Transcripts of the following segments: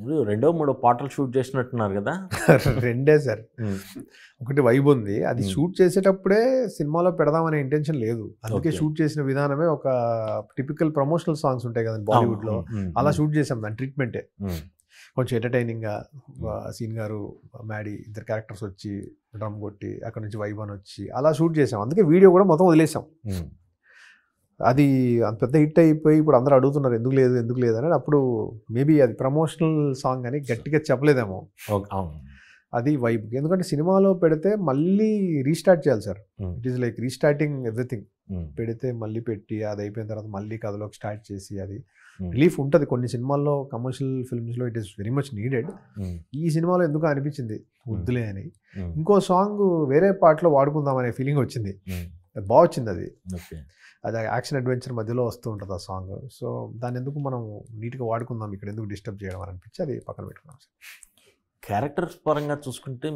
మీరు రెండో మూడో పాటలు షూట్ చేసినట్టున్నారు కదా? రెండే సార్. ఒకటి వైబ్ ఉంది, అది షూట్ చేసేటప్పుడే సినిమాలో పెడదామనే ఇంటెన్షన్ లేదు. అందుకే షూట్ చేసిన విధానమే ఒక టిపికల్ ప్రమోషనల్ సాంగ్స్ ఉంటాయి కదండి బాలీవుడ్లో, అలా షూట్ చేసాం. దాని ట్రీట్మెంటే కొంచెం ఎంటర్టైనింగ్గా. సీన్ గారు, మ్యాడీ ఇద్దరు క్యారెక్టర్స్ వచ్చి డ్రమ్ కొట్టి అక్కడ నుంచి వైబ్ అని వచ్చి అలా షూట్ చేసాం. అందుకే వీడియో కూడా మొత్తం వదిలేసాం. అది అంత పెద్ద హిట్ అయిపోయి ఇప్పుడు అందరూ అడుగుతున్నారు ఎందుకు లేదు అని. అప్పుడు మేబీ అది ప్రమోషనల్ సాంగ్ అని గట్టిగా చెప్పలేదేమో. అది వైబ్. ఎందుకంటే సినిమాలో పెడితే మళ్ళీ రీస్టార్ట్ చేయాలి sir. It is like restarting everything. పెడితే మళ్ళీ పెట్టి అది అయిపోయిన తర్వాత మళ్ళీ కథలోకి స్టార్ట్ చేసి అది రిలీఫ్ ఉంటుంది. కొన్ని సినిమాల్లో కమర్షియల్ ఫిల్మ్స్లో it is very much needed. ఈ సినిమాలో ఎందుకు అనిపించింది వద్దులే అని. ఇంకో సాంగ్ వేరే పార్ట్లో వాడుకుందాం అనే ఫీలింగ్ వచ్చింది. బాగా వచ్చింది అది. అది యాక్షన్ అడ్వెంచర్ మధ్యలో వస్తూ ఉంటుంది ఆ సాంగ్. సో దాన్ని ఎందుకు మనం నీట్గా వాడుకుందాం, ఇక్కడ ఎందుకు డిస్టర్బ్ చేయడం అని అనిపించి అది పక్కన పెట్టుకున్నాం సార్. క్యారెక్టర్స్ పరంగా చూసుకుంటే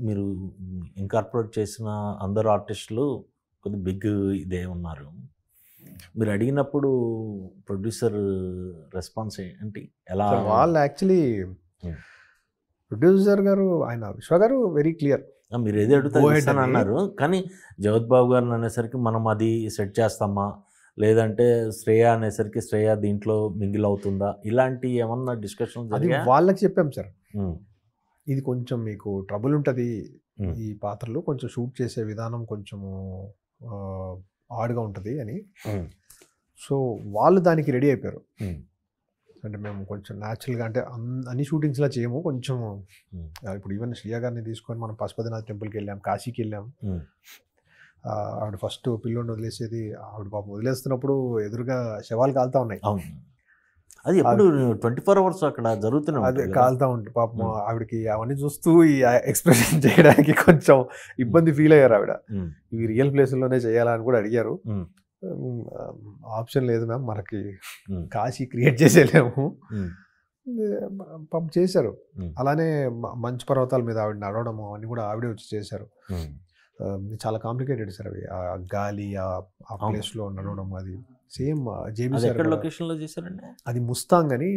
మీరు ఇన్కార్పొరేట్ చేసిన అందరు ఆర్టిస్టులు కొద్ది బిగ్ ఇదే ఉన్నారు. మీరు అడిగినప్పుడు ప్రొడ్యూసర్ రెస్పాన్స్ ఏంటి, ఎలా? వాళ్ళు యాక్చువల్లీ ప్రొడ్యూసర్ గారు, ఆయన విశ్వ గారు వెరీ క్లియర్. మీరు ఏది అడుగుతారు అన్నారు, కానీ జగత్ బాబు గారు అనేసరికి మనం అది సెట్ చేస్తామా, లేదంటే శ్రేయ అనేసరికి శ్రేయ దీంట్లో మింగిల్ అవుతుందా, ఇలాంటి ఏమన్నా డిస్కషన్? అది వాళ్ళకి చెప్పాం సార్, ఇది కొంచెం మీకు ట్రబుల్ ఉంటుంది ఈ పాత్రలు, కొంచెం షూట్ చేసే విధానం కొంచెము హార్డ్గా ఉంటుంది అని. సో వాళ్ళు దానికి రెడీ అయిపోయారు. అంటే మేము కొంచెం న్యాచురల్గా, అంటే అన్ని షూటింగ్స్లా చేయము, కొంచెం ఇప్పుడు ఈవెన్ శ్రీయా గారిని తీసుకొని మనం పశుపతినాథ్ టెంపుల్కి వెళ్ళాం, కాశీకి వెళ్ళాం. ఆవిడ ఫస్ట్ పిల్లోని వదిలేసేది, ఆవిడ పాపం వదిలేస్తున్నప్పుడు ఎదురుగా శవాలు కాలుతా ఉన్నాయి. అది ఎప్పుడు 24 hours అక్కడ జరుగుతున్నాయి, అదే కాలుతా ఉంటుంది పాపం. ఆవిడకి అవన్నీ చూస్తూ ఈ ఎక్స్ప్రెషన్ చేయడానికి కొంచెం ఇబ్బంది ఫీల్ అయ్యారు ఆవిడ. ఇవి రియల్ ప్లేస్లోనే చేయాలని కూడా అడిగారు. ఆప్షన్ లేదు మ్యామ్, మనకి కాశీ క్రియేట్ చేసేలేము, పంప్ చేశారు. అలానే మంచు పర్వతాల మీద ఆవిడ నడవడము అవన్నీ కూడా ఆవిడే వచ్చి చేశారు. చాలా కాంప్లికేటెడ్ సార్ అవి. ఆ గాలి ఆ ప్లేస్లో నడవడం, అది సేమ్ జేబీ సార్ లొకేషన్లో చేశారండి. అది ముస్తాంగ్ అని,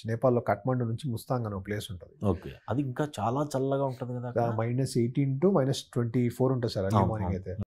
నేపాల్లో కఠ్మండు నుంచి ముస్తాంగ్ అని ఒక ప్లేస్ ఉంటుంది. ఓకే, అది ఇంకా చాలా చల్లగా ఉంటుంది కదా. -18 to -24 ఉంటుంది సార్ అర్లీ మార్నింగ్ అయితే.